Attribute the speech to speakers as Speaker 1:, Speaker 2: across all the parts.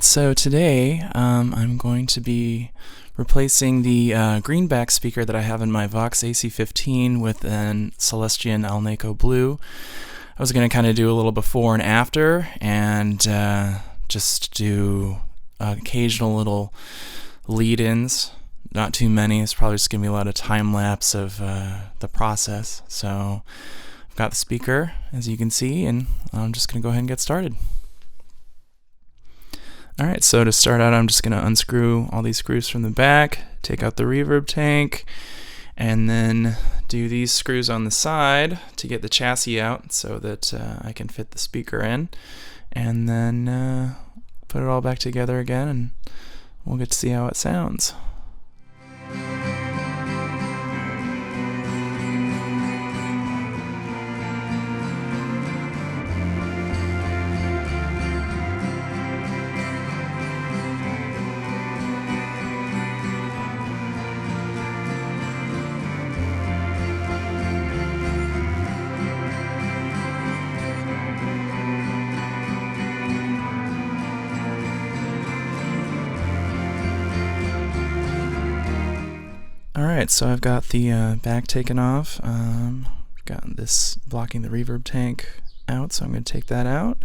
Speaker 1: so today I'm going to be replacing the greenback speaker that I have in my Vox AC 15 with an Celestion Alnico Blue. I was going to kind of do a little before and after and just do occasional little lead-ins. Not too many. It's probably just going to be a lot of time-lapse of the process. So I've got the speaker, as you can see, and I'm just going to go ahead and get started. Alright, so to start out, I'm just going to unscrew all these screws from the back, take out the reverb tank, and then do these screws on the side to get the chassis out so that I can fit the speaker in, and then put it all back together again, and we'll get to see how it sounds. Alright, so I've got the back taken off. Got this blocking the reverb tank out, so I'm going to take that out.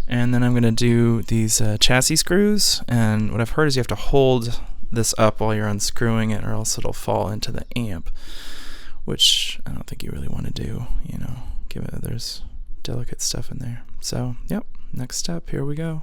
Speaker 1: And then I'm going to do these chassis screws, and what I've heard is you have to hold this up while you're unscrewing it or else it'll fall into the amp, which I don't think you really want to do, you know, there's delicate stuff in there. So, yep, next step, here we go.